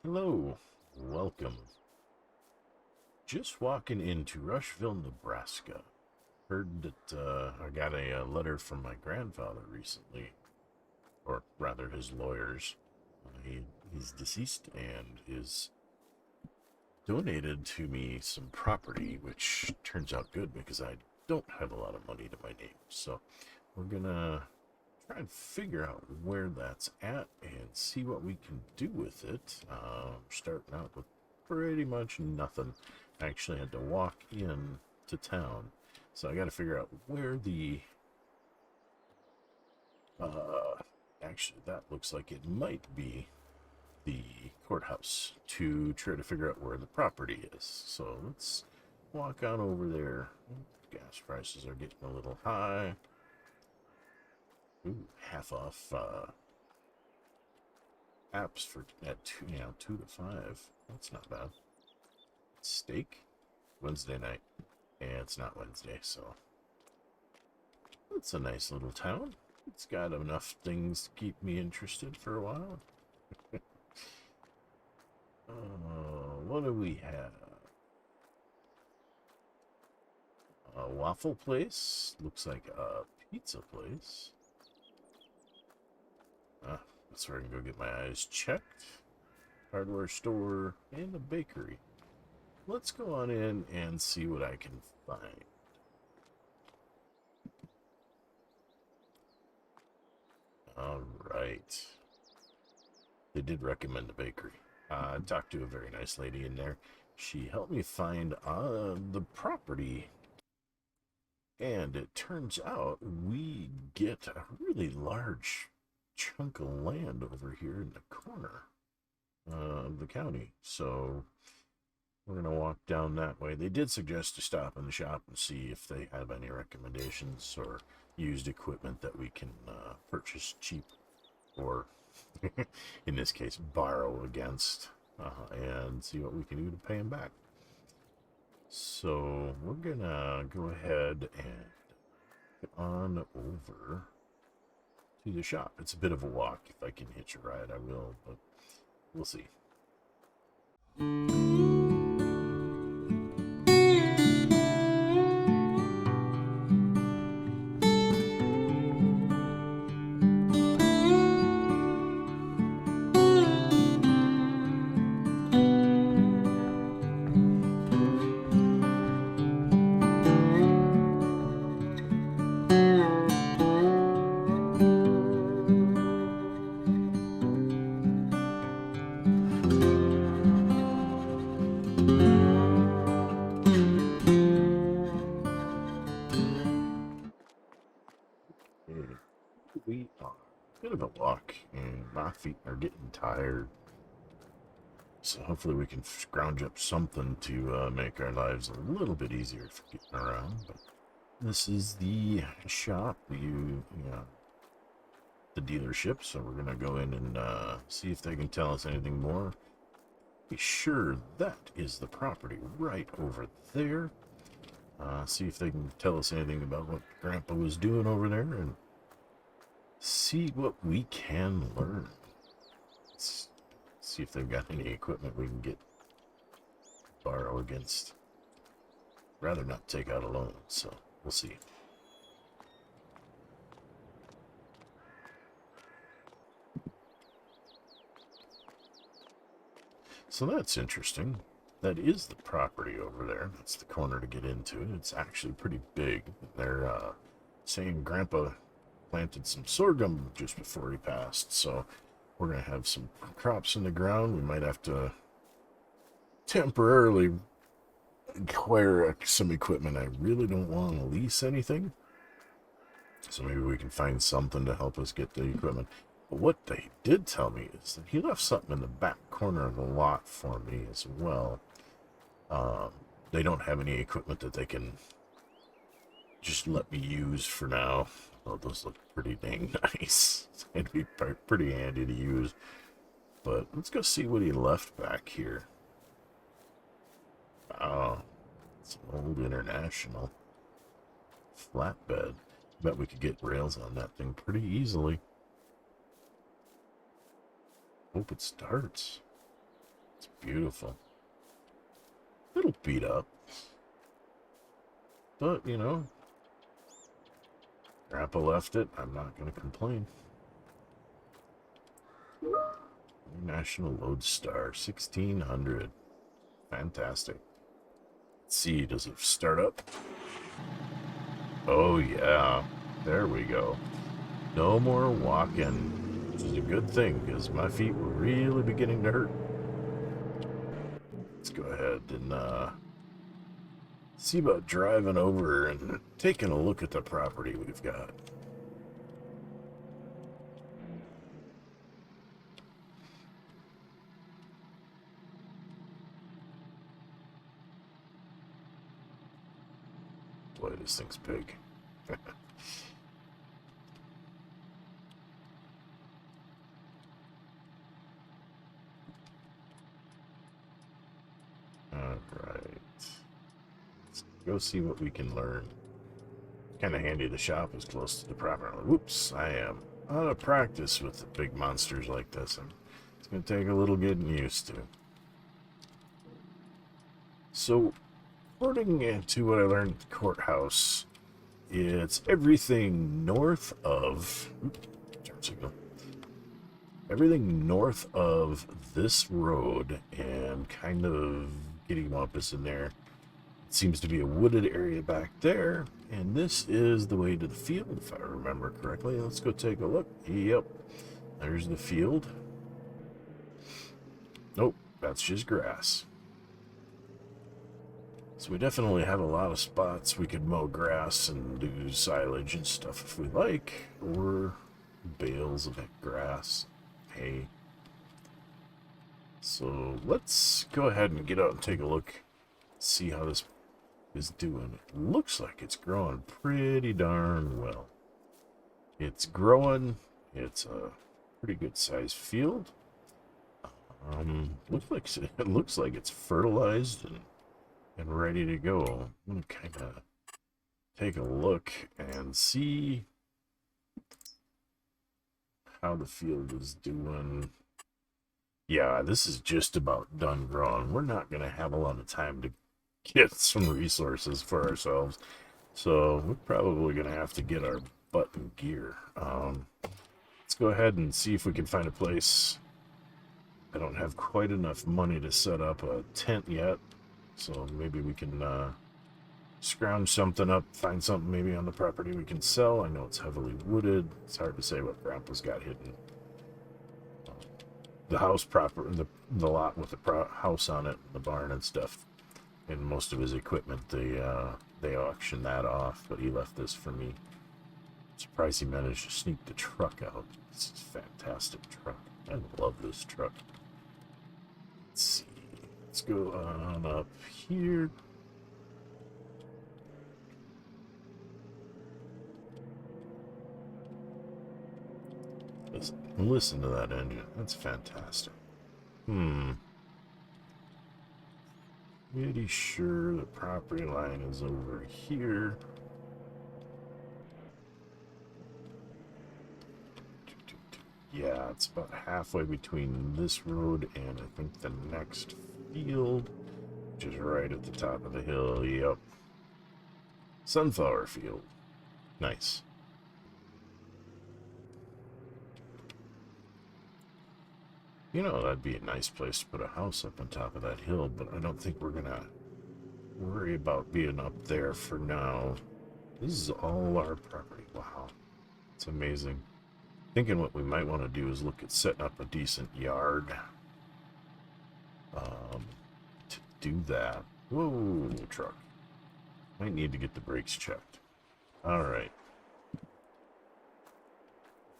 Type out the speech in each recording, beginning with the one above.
Hello, welcome. Just walking into Rushville, Nebraska. Heard that I got a letter from my grandfather recently, or rather his lawyers. He's deceased and is donated to me some property, which turns out good because I don't have a lot of money to my name. So we're gonna try and figure out where that's at and see what we can do with it. Starting out with pretty much nothing. I actually had to walk in to town, so I got to figure out where the actually that looks like it might be the courthouse to try to figure out where the property is. So let's walk on over there. Gas prices are getting a little high. Ooh, half off apps for at 2 to 5. That's not bad. Steak Wednesday night. Yeah, it's not Wednesday, so it's a nice little town. It's got enough things to keep me interested for a while. What do we have? A waffle place. Looks like a pizza place. That's where I can go get my eyes checked. Hardware store and a bakery. Let's go on in and see what I can find. All right. They did recommend a bakery. I talked to a very nice lady in there. She helped me find the property. And it turns out we get a really large chunk of land over here in the corner of the county. So we're going to walk down that way. They did suggest to stop in the shop and see if they have any recommendations or used equipment that we can purchase cheap or, in this case, borrow against and see what we can do to pay them back. So we're going to go ahead and get on over to the shop. It's a bit of a walk. If I can hitch a ride, I will, but we'll see. We are a bit of a walk, and my feet are getting tired. So hopefully we can scrounge up something to make our lives a little bit easier for getting around. But this is the shop, the dealership. So we're gonna go in and see if they can tell us anything more. Be sure that is the property right over there. See if they can tell us anything about what Grandpa was doing over there, and see what we can learn. Let's see if they've got any equipment we can borrow against. Rather not take out a loan, so we'll see. So that's interesting. That is the property over there. That's the corner to get into. It's actually pretty big. They're saying Grandpa planted some sorghum just before he passed, so we're going to have some crops in the ground. We might have to temporarily acquire some equipment. I really don't want to lease anything, so maybe we can find something to help us get the equipment. But what they did tell me is that he left something in the back corner of the lot for me as well. They don't have any equipment that they can just let me use for now. Oh, those look pretty dang nice. It'd be pretty handy to use. But let's go see what he left back here. Oh, it's an old International flatbed. Bet we could get rails on that thing pretty easily. Hope it starts. It's beautiful. Little beat up. But, you know, Grandpa left it. I'm not going to complain. National Lodestar 1600. Fantastic. Let's see, does it start up? Oh, yeah. There we go. No more walking, which is a good thing because my feet were really beginning to hurt. Let's go ahead and see about driving over and taking a look at the property we've got. Boy, this thing's big. Alright. Let's go see what we can learn. Kind of handy the shop is close to the property. Whoops, I am out of practice with the big monsters like this, and it's going to take a little getting used to. So, according to what I learned at the courthouse, it's everything north of... turn signal. Everything north of this road and kind of getting up is in there. It seems to be a wooded area back there, and this is the way to the field, if I remember correctly. Let's go take a look. Yep, there's the field. Nope, that's just grass. So we definitely have a lot of spots we could mow grass and do silage and stuff if we like, or bales of grass, hay. So let's go ahead and get out and take a look, see how this is doing. It looks like it's growing pretty darn well. It's growing. It's a pretty good sized field. It looks like it's fertilized and ready to go. I'm gonna kind of take a look and see how the field is doing. Yeah, this is just about done growing. We're not gonna have a lot of time to get some resources for ourselves, so we're probably gonna have to get our butt in gear. Let's go ahead and see if we can find a place. I don't have quite enough money to set up a tent yet, so maybe we can scrounge something up, find something maybe on the property we can sell. I know it's heavily wooded. It's hard to say what Grandpa's got hidden. The house proper, the lot with the house on it, the barn and stuff, and most of his equipment, they auctioned that off, but he left this for me. I'm surprised he managed to sneak the truck out. This is a fantastic truck. I love this truck. Let's see. Let's go on up here. Listen to that engine. That's fantastic. Pretty sure the property line is over here. Yeah, it's about halfway between this road and I think the next field, which is right at the top of the hill. Yep. Sunflower field. Nice. You know, that'd be a nice place to put a house up on top of that hill, but I don't think we're gonna worry about being up there for now. This is all our property. Wow. It's amazing. Thinking what we might want to do is look at setting up a decent yard. To do that. Whoa, truck. Might need to get the brakes checked. Alright.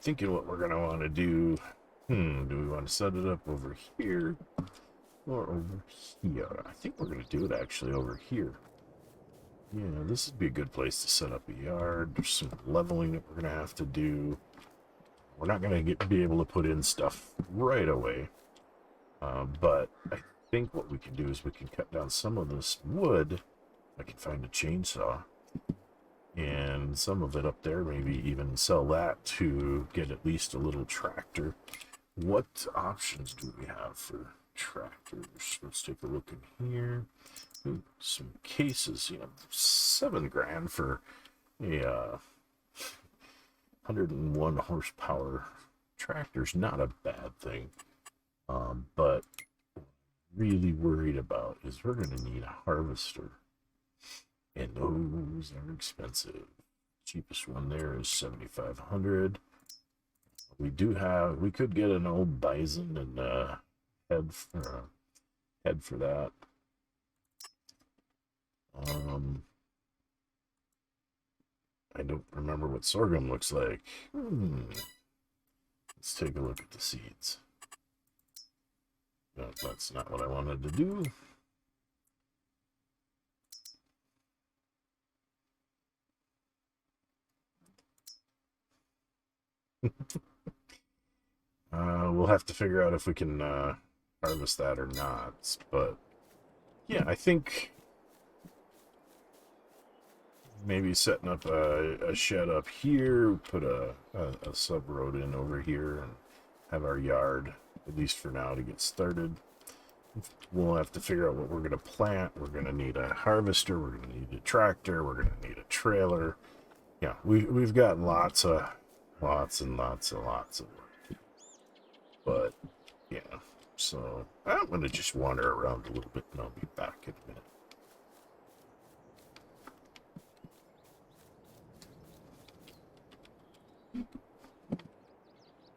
Thinking what we're going to want to do. Do we want to set it up over here or over here? I think we're going to do it actually over here. Yeah, this would be a good place to set up a yard. There's some leveling that we're going to have to do. We're not going to be able to put in stuff right away. But I think what we can do is we can cut down some of this wood. I can find a chainsaw. And some of it up there, maybe even sell that to get at least a little tractor. What options do we have for tractors. Let's take a look in here. Ooh, some cases. You know, $7,000 for a 101 horsepower tractor's not a bad thing. But really worried about is we're going to need a harvester, and those are expensive. Cheapest one there is $7,500. We could get an old bison and head for that. I don't remember what sorghum looks like. Let's take a look at the seeds. No, that's not what I wanted to do. We'll have to figure out if we can harvest that or not. But yeah, I think maybe setting up a shed up here, put a sub road in over here, and have our yard, at least for now, to get started. We'll have to figure out what we're going to plant. We're going to need a harvester. We're going to need a tractor. We're going to need a trailer. Yeah, we've got lots and lots of work. But yeah, so I'm going to just wander around a little bit, and I'll be back in a minute.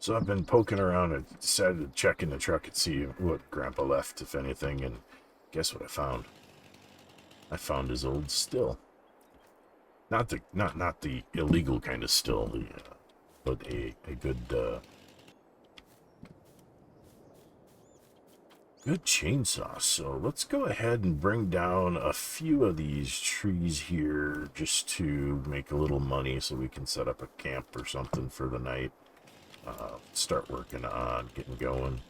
So I've been poking around and decided to check in the truck and see what Grandpa left, if anything, and guess what I found? I found his old still. Not the illegal kind of still, but a good good chainsaw. So let's go ahead and bring down a few of these trees here just to make a little money so we can set up a camp or something for the night. Start working on getting going.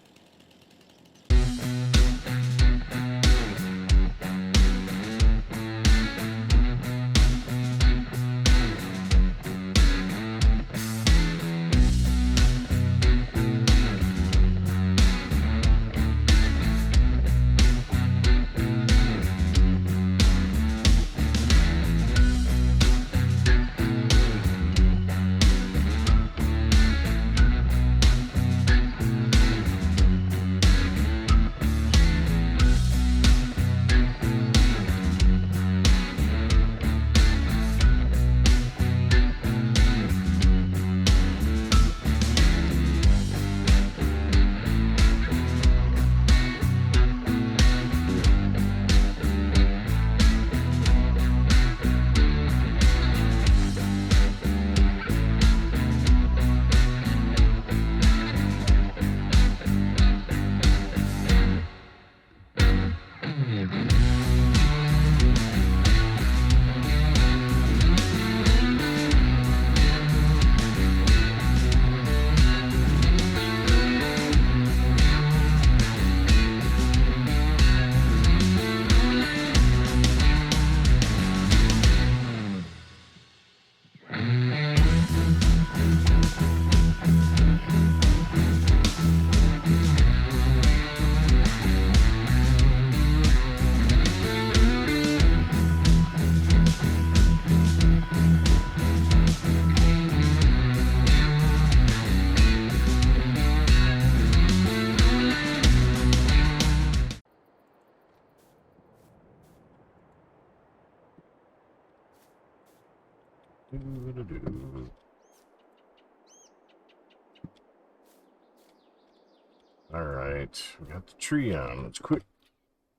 Alright, we got the tree on. Let's quick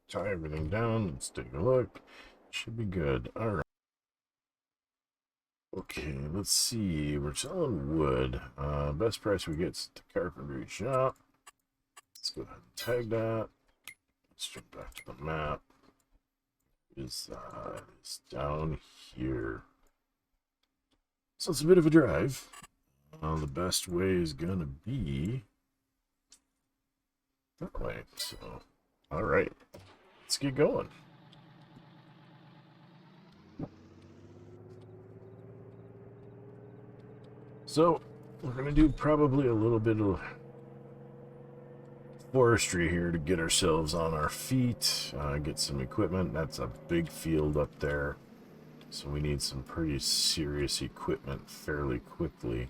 tie everything down. Let's take a look. Should be good. Alright. Okay, let's see. We're selling wood. Best price we get is the carpentry shop. Let's go ahead and tag that. Let's jump back to the map. It's down here. So it's a bit of a drive. The best way is gonna be that way. So, all right, let's get going. So we're gonna do probably a little bit of forestry here to get ourselves on our feet, get some equipment. That's a big field up there, so we need some pretty serious equipment fairly quickly,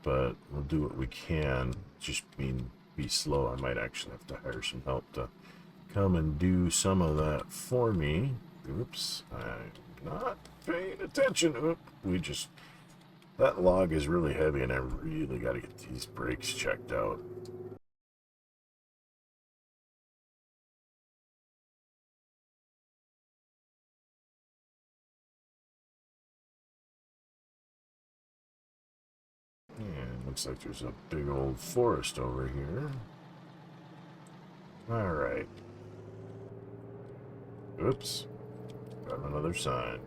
but we'll do what we can. Just be slow. I might actually have to hire some help to come and do some of that for me. Oops, I'm not paying attention. Oop, that log is really heavy and I really got to get these brakes checked out. And looks like there's a big old forest over here. Alright. Oops. Got another sign.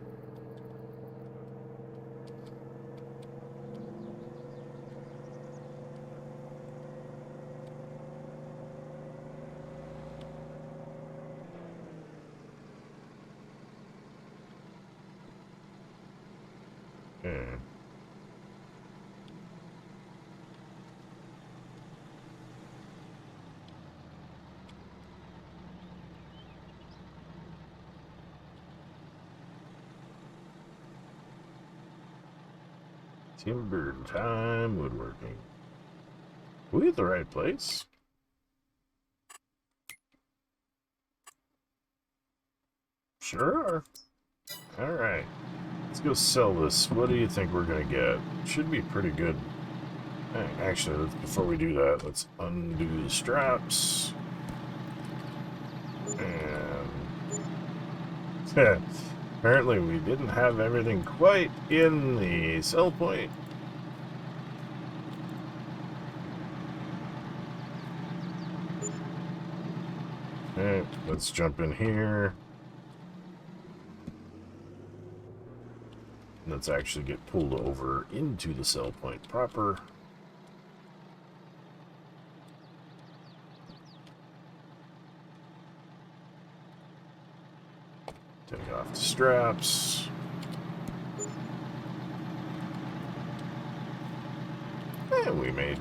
Okay. Timber time woodworking. Are we at the right place? Sure are. Alright. Let's go sell this. What do you think we're going to get? Should be pretty good. Actually, before we do that, let's undo the straps. And apparently we didn't have everything quite in the sell point. Okay, let's jump in here. Let's actually get pulled over into the sell point proper. Take off the straps. And we made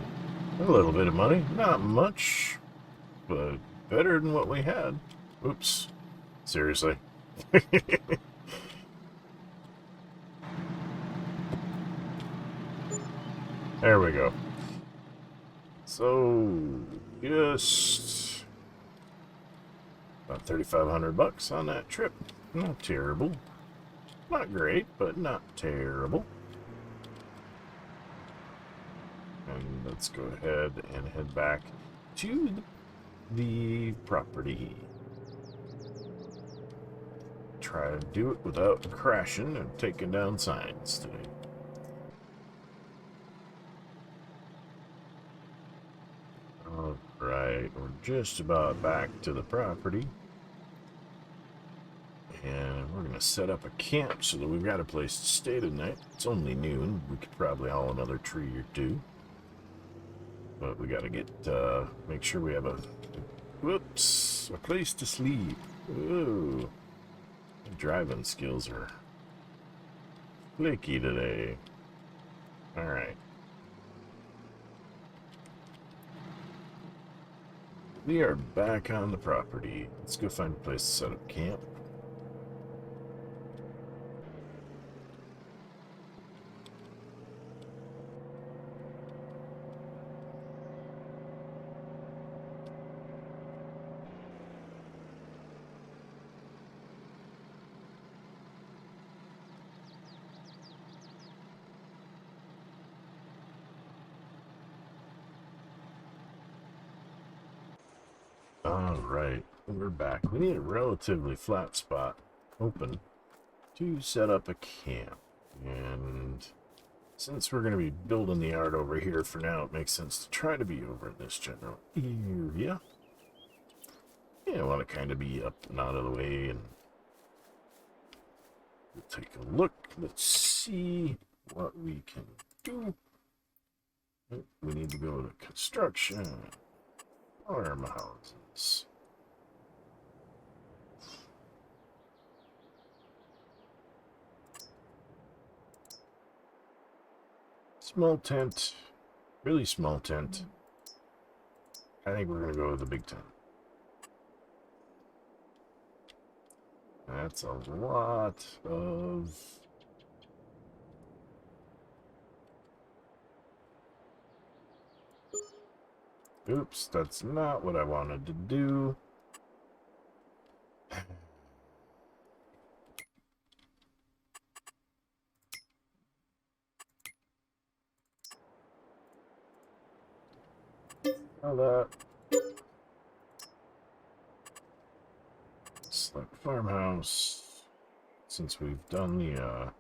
a little bit of money. Not much, but better than what we had. Oops. Seriously. There we go. So, just about 3,500 bucks on that trip. Not terrible. Not great, but not terrible. And let's go ahead and head back to the property. Try to do it without crashing and taking down signs today. Alright, we're just about back to the property. And we're going to set up a camp so that we've got a place to stay tonight. It's only noon. We could probably haul another tree or two. But we got to get, make sure we have a place to sleep. Ooh. My driving skills are flaky today. Alright. We are back on the property. Let's go find a place to set up camp. Alright, we're back. We need a relatively flat spot open to set up a camp. And since we're going to be building the yard over here for now, it makes sense to try to be over in this general area. Yeah, I want to kind of be up and out of the way, and we'll take a look. Let's see what we can do. We need to go to construction. Farmhouses. Small tent. Really small tent. I think we're going to go with the Big Ten. That's a lot of... Oops, that's not what I wanted to do. How that? Select farmhouse. Since we've done the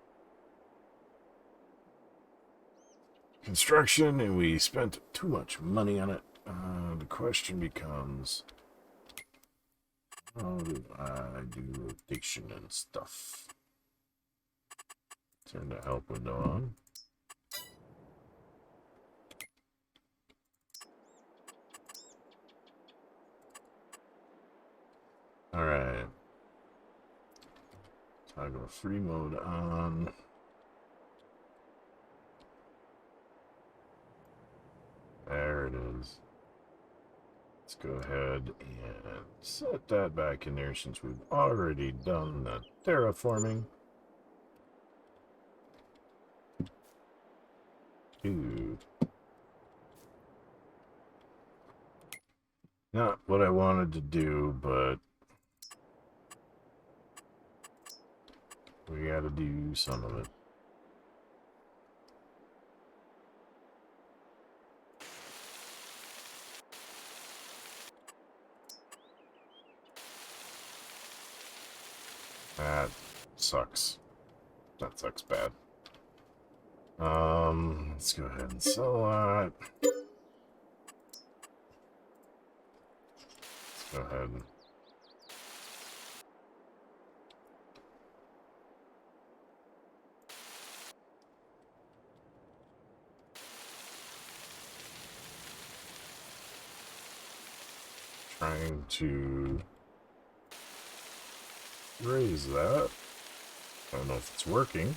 construction and we spent too much money on it, the question becomes, how do I do rotation and stuff? Turn the help window on. Alright. Toggle free mode on. There it is. Let's go ahead and set that back in there since we've already done the terraforming. Dude. Not what I wanted to do, but we gotta do some of it. That sucks. That sucks bad. Let's go ahead and sell that. Let's go ahead and trying to raise that. I don't know if it's working.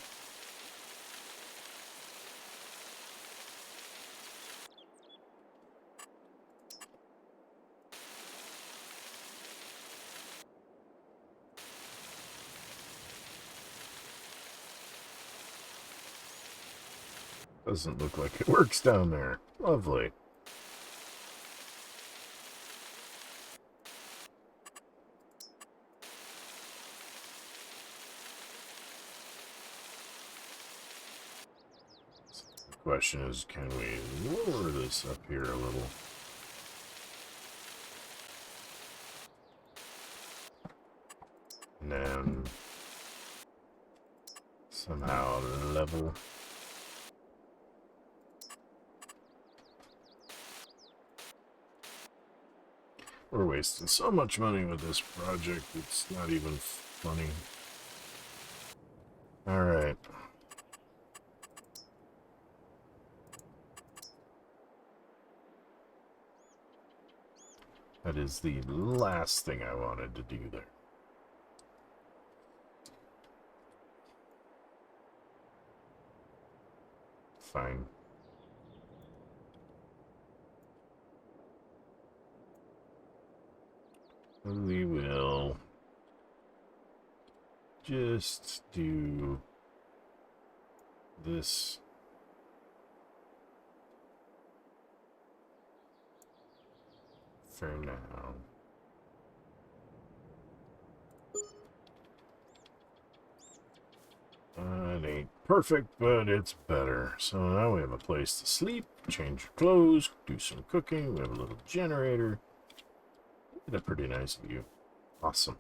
Doesn't look like it works down there. Lovely. The question is, can we lower this up here a little? And then somehow level. We're wasting so much money with this project, it's not even funny. Alright. That is the last thing I wanted to do there. Fine. We will just do this. For now. It ain't perfect, but it's better. So now we have a place to sleep, change your clothes, do some cooking. We have a little generator. Get a pretty nice view. Awesome.